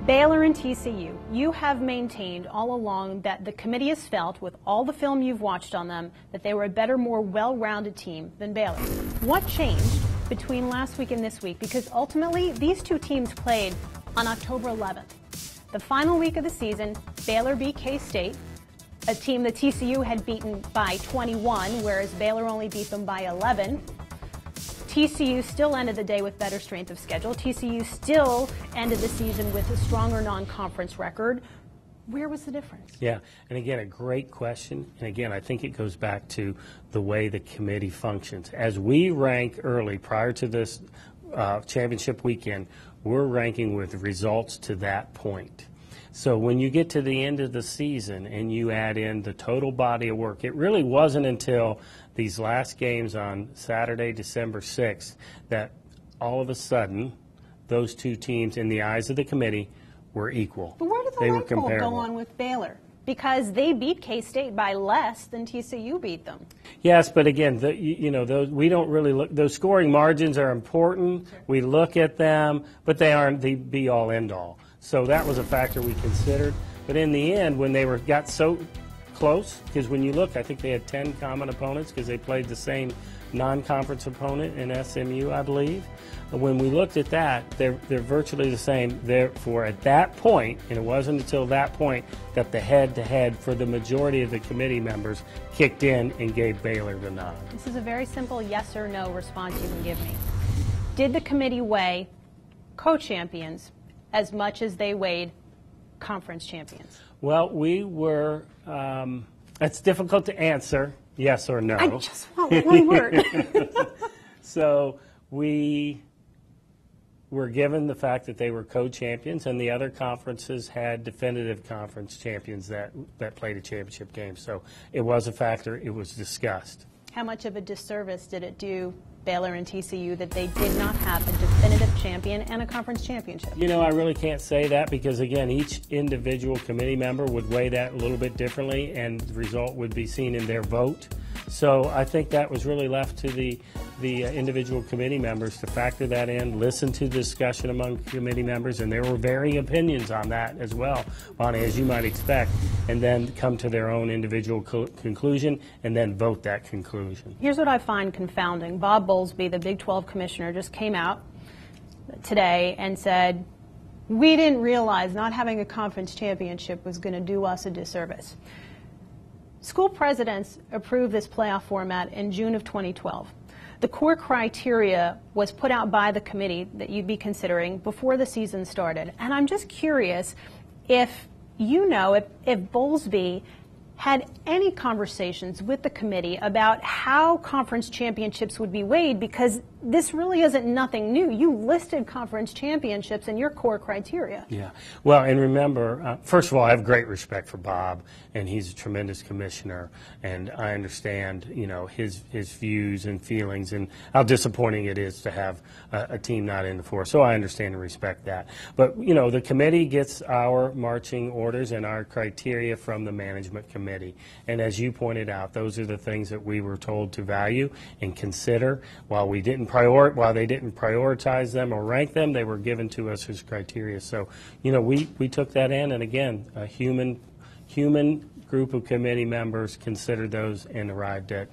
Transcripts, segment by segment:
Baylor and TCU, you have maintained all along that the committee has felt, with all the film you've watched on them, that they were a better, more well-rounded team than Baylor. What changed between last week and this week? Because ultimately, these two teams played on October 11th. The final week of the season, Baylor beat K-State, a team that TCU had beaten by 21, whereas Baylor only beat them by 11. TCU still ended the day with better strength of schedule. TCU still ended the season with a stronger non-conference record. Where was the difference? Yeah, and again, a great question. And again, I think it goes back to the way the committee functions. As we rank early, prior to this championship weekend, we're ranking with results to that point. So when you get to the end of the season and you add in the total body of work, it really wasn't until these last games on Saturday, December 6th, that all of a sudden those two teams, in the eyes of the committee, were equal. But where did the light bulb go on with Baylor? Because they beat K-State by less than TCU beat them. Yes, but again, we don't really look. Those scoring margins are important. Sure. We look at them, but they aren't the be-all, end-all. So that was a factor we considered. But in the end, when they got so close, because when you look, I think they had 10 common opponents because they played the same non-conference opponent in SMU, I believe. When we looked at that, they're virtually the same. Therefore, at that point, and it wasn't until that point that the head-to-head for the majority of the committee members kicked in and gave Baylor the nod. This is a very simple yes or no response you can give me. Did the committee weigh co-champions as much as they weighed conference champions? Well, we were, it's difficult to answer, yes or no. I just want one word. So we were given the fact that they were co-champions, and the other conferences had definitive conference champions that played a championship game. So it was a factor. It was discussed. How much of a disservice did it do Baylor and TCU that they did not have a definitive champion and a conference championship? You know, I really can't say that because, again, each individual committee member would weigh that a little bit differently, and the result would be seen in their vote. So I think that was really left to the individual committee members to factor that in, listen to the discussion among committee members, and there were varying opinions on that as well, Bonnie, as you might expect, and then come to their own individual conclusion and then vote that conclusion. Here's what I find confounding. Bob Bowlesby, the Big 12 commissioner, just came out today and said, we didn't realize not having a conference championship was going to do us a disservice. School presidents approved this playoff format in June of 2012. The core criteria was put out by the committee that you'd be considering before the season started. And I'm just curious if you know if Bowlesby had any conversations with the committee about how conference championships would be weighed, because this really isn't nothing new. You listed conference championships in your core criteria. Yeah. Well, and remember, first of all, I have great respect for Bob, and he's a tremendous commissioner, and I understand, you know, his views and feelings and how disappointing it is to have a team not in the four. So I understand and respect that. But, you know, the committee gets our marching orders and our criteria from the management committee. And as you pointed out, those are the things that we were told to value and consider. While they didn't prioritize them or rank them, they were given to us as criteria. So, you know, we took that in, and again, a human group of committee members considered those and arrived at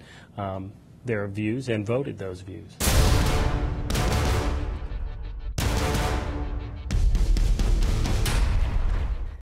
their views and voted those views.